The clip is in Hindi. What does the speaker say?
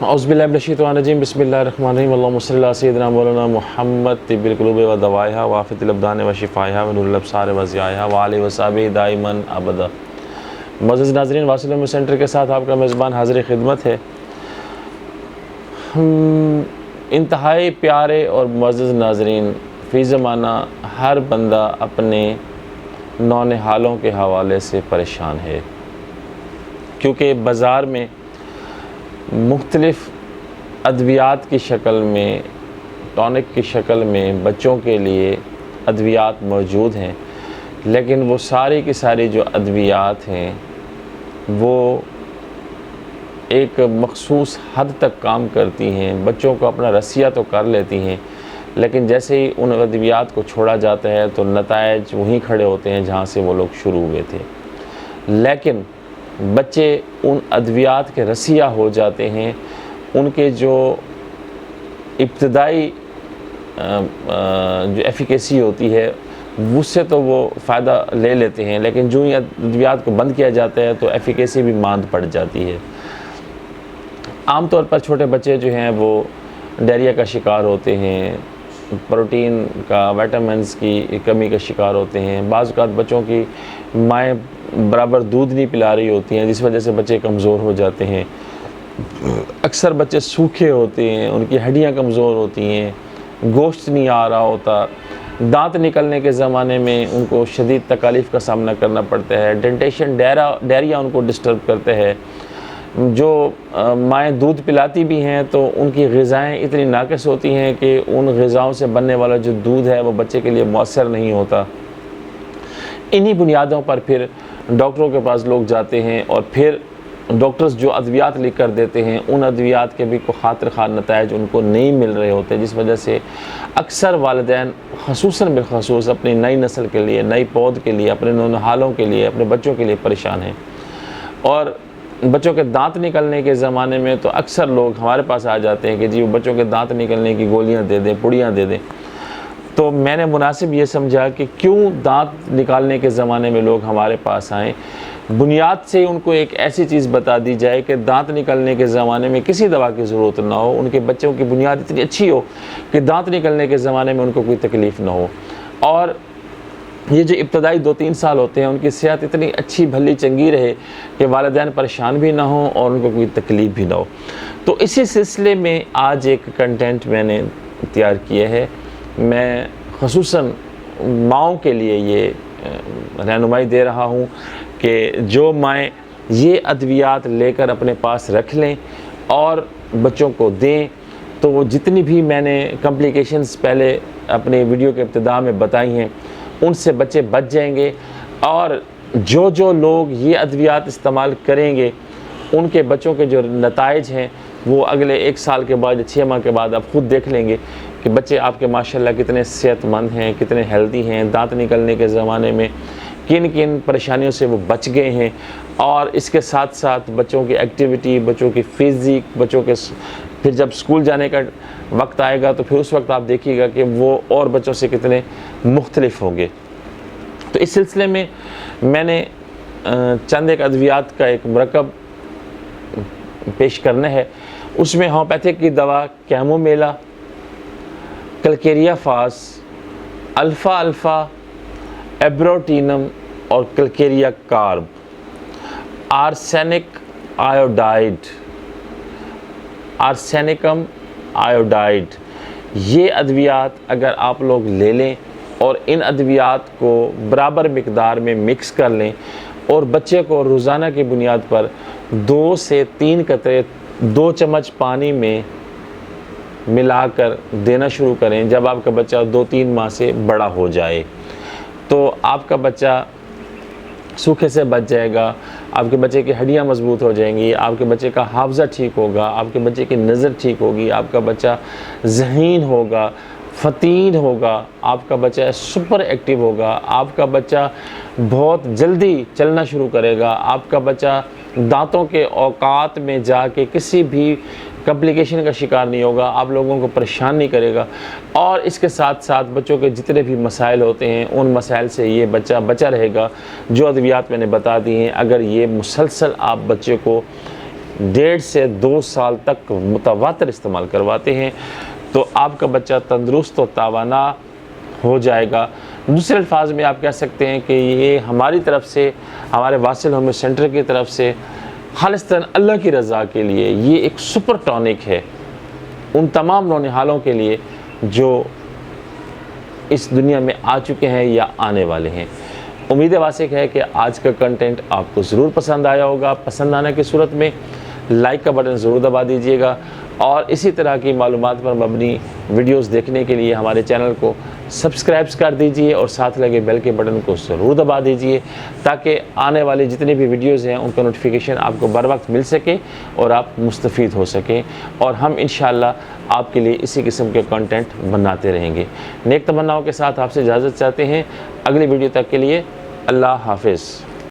औज़ुबिल्लाहिमिनश्शैतानिर्रजीम बिस्मिल्लाहिर्रहमानिर्रहीम अल्लाहुम्मा सल्लि अला सय्यिदिना मौलाना मुहम्मद तिब्बिल क़ुलूबि व दवाइहा व आफ़ियतिल अब्दान व शिफ़ाइहा व नूरुल अब्सार व ज़ियाइहा व आलिहि व सहाबिही दाइमन अबदा। मुअज़्ज़ज़ नाज़रीन, वासिल उम्मत सेंटर के साथ आपका मेज़बान हाज़िर खिदमत है। इंतहाई प्यारे और मुअज़्ज़ज़ नाज़रीन, फ़ी ज़माना हर बंदा अपने नौनिहालों के हवाले से परेशान है, क्योंकि बाज़ार में मुख्तलिफ़ अद्वियात की शक्ल में, टॉनिक की शक्ल में बच्चों के लिए अद्वियात मौजूद हैं, लेकिन वो सारी की सारी जो अद्वियात हैं वो एक मख़सूस हद तक काम करती हैं। बच्चों को अपना रसिया तो कर लेती हैं, लेकिन जैसे ही उन अद्वियात को छोड़ा जाता है तो नताइज वहीं खड़े होते हैं जहाँ से वो लोग शुरू हुए थे। लेकिन बच्चे उन अद्वियात के रसिया हो जाते हैं, उनके जो इब्तदाई जो एफिकेसी होती है उससे तो वो फ़ायदा ले लेते हैं, लेकिन जो ही अद्वियात को बंद किया जाता है तो एफिकेसी भी मांद पड़ जाती है। आम तौर पर छोटे बच्चे जो हैं वो डायरिया का शिकार होते हैं, प्रोटीन का, विटामिन्स की कमी का शिकार होते हैं। बाज़ औक़ात बच्चों की माएँ बराबर दूध नहीं पिला रही होती हैं, जिस वजह से बच्चे कमज़ोर हो जाते हैं। अक्सर बच्चे सूखे होते हैं, उनकी हड्डियाँ कमज़ोर होती हैं, गोश्त नहीं आ रहा होता। दांत निकलने के ज़माने में उनको शदीद तकालीफ़ का सामना करना पड़ता है। डेंटेशन डायरिया उनको डिस्टर्ब करते हैं। जो माएँ दूध पिलाती भी हैं तो उनकी ग़िज़ाएँ इतनी नाक़िस होती हैं कि उन ग़िज़ाओं से बनने वाला जो दूध है वो बच्चे के लिए मौसर नहीं होता। इन्हीं बुनियादों पर फिर डॉक्टरों के पास लोग जाते हैं और फिर डॉक्टर्स जो अद्वियात लिख कर देते हैं उन अद्वियात के भी को खातिर खा नताइज उनको नहीं मिल रहे होते, जिस वजह से अक्सर वालिदैन ख़ुसूसन बिलख़ुसूस अपनी नई नस्ल के लिए, नई पौध के लिए, अपने नौनिहालों के लिए, अपने बच्चों के लिए परेशान हैं। और बच्चों के दांत निकलने के ज़माने में तो अक्सर लोग हमारे पास आ जाते हैं कि जी वो बच्चों के दांत निकलने की गोलियाँ दे दें, पुड़ियाँ दे दें। तो मैंने मुनासिब ये समझा कि क्यों दांत निकालने के ज़माने में लोग हमारे पास आएँ, बुनियाद से उनको एक ऐसी चीज़ बता दी जाए कि दांत निकलने के ज़माने में किसी दवा की ज़रूरत ना हो, उनके बच्चों की बुनियाद इतनी अच्छी हो कि दांत निकलने के ज़माने में उनको कोई तकलीफ़ ना हो। और ये जो इब्तदाई 2-3 साल होते हैं उनकी सेहत इतनी अच्छी भली चंगी रहे कि वालिदैन परेशान भी ना हो और उनको कोई तकलीफ़ भी ना हो। तो इसी सिलसिले में आज एक कंटेंट मैंने तैयार किया है। मैं ख़ुसूसन माँओं के लिए ये रहनुमाई दे रहा हूँ कि जो माएँ ये अद्वियात लेकर अपने पास रख लें और बच्चों को दें, तो वो जितनी भी मैंने कॉम्प्लिकेशंस पहले अपने वीडियो के इब्तिदा में बताई हैं उनसे बच्चे बच जाएंगे। और जो जो लोग ये अद्वियात इस्तेमाल करेंगे उनके बच्चों के जो नताइज हैं वो अगले 1 साल के बाद, 6 माह के बाद आप ख़ुद देख लेंगे कि बच्चे आपके माशाल्लाह कितने सेहतमंद हैं, कितने हेल्दी हैं, दांत निकलने के ज़माने में किन किन परेशानियों से वो बच गए हैं। और इसके साथ साथ बच्चों की एक्टिविटी, बच्चों की फ़िज़िक, बच्चों के फिर जब स्कूल जाने का वक्त आएगा तो फिर उस वक्त आप देखिएगा कि वो और बच्चों से कितने मुख्तलिफ होंगे। तो इस सिलसिले में मैंने चंद एक अद्वियात का एक मरकब पेश करना है। उसमें होम्योपैथिक की दवा कैमोमेला, कलकेरिया फास, अल्फ़ा अल्फ़ा, एब्रोटीनम और Calcarea carb, arsenic iodide, arsenicum iodide, ये अद्वियात अगर आप लोग ले लें और इन अद्वियात को बराबर मिकदार में मिक्स कर लें और बच्चे को रोज़ाना की बुनियाद पर 2 से 3 कतरे 2 चम्मच पानी में मिलाकर देना शुरू करें। जब आपका बच्चा 2-3 माह से बड़ा हो जाए तो आपका बच्चा सूखे से बच जाएगा, आपके बच्चे की हड्डियाँ मजबूत हो जाएंगी, आपके बच्चे का हाफ़ज़ा ठीक होगा, आपके बच्चे की नज़र ठीक होगी, आपका बच्चा ज़हीन होगा, फ़तीन होगा, आपका बच्चा सुपर एक्टिव होगा, आपका बच्चा बहुत जल्दी चलना शुरू करेगा, आपका बच्चा दांतों के औकात में जाके किसी भी कॉम्प्लिकेशन का शिकार नहीं होगा, आप लोगों को परेशान नहीं करेगा। और इसके साथ साथ बच्चों के जितने भी मसाइल होते हैं उन मसाइल से ये बच्चा बचा रहेगा। जो अद्वियात मैंने बता दी हैं, अगर ये मुसलसल आप बच्चे को 1.5 से 2 साल तक मुतवातर इस्तेमाल करवाते हैं तो आपका बच्चा तंदुरुस्त और तावाना हो जाएगा। दूसरे अल्फाज में आप कह सकते हैं कि ये हमारी तरफ से, हमारे वासिल होम्यो सेंटर की तरफ से खालिस्तन अल्लाह की रज़ा के लिए ये एक सुपर टॉनिक है उन तमाम नौनिहालों के लिए जो इस दुनिया में आ चुके हैं या आने वाले हैं। उम्मीद वासिक है कि आज का कंटेंट आपको ज़रूर पसंद आया होगा। पसंद आने की सूरत में लाइक का बटन ज़रूर दबा दीजिएगा और इसी तरह की मालूमात पर मबनी वीडियोस देखने के लिए हमारे चैनल को सब्सक्राइब कर दीजिए और साथ लगे बेल के बटन को ज़रूर दबा दीजिए ताकि आने वाली जितनी भी वीडियोस हैं उनका नोटिफिकेशन आपको बर वक्त मिल सके और आप मुस्तफ़ीद हो सकें। और हम इंशाअल्लाह आपके लिए इसी किस्म के कंटेंट बनाते रहेंगे। नेक तमन्नाओं के साथ आपसे इजाज़त चाहते हैं। अगली वीडियो तक के लिए अल्लाह हाफिज़।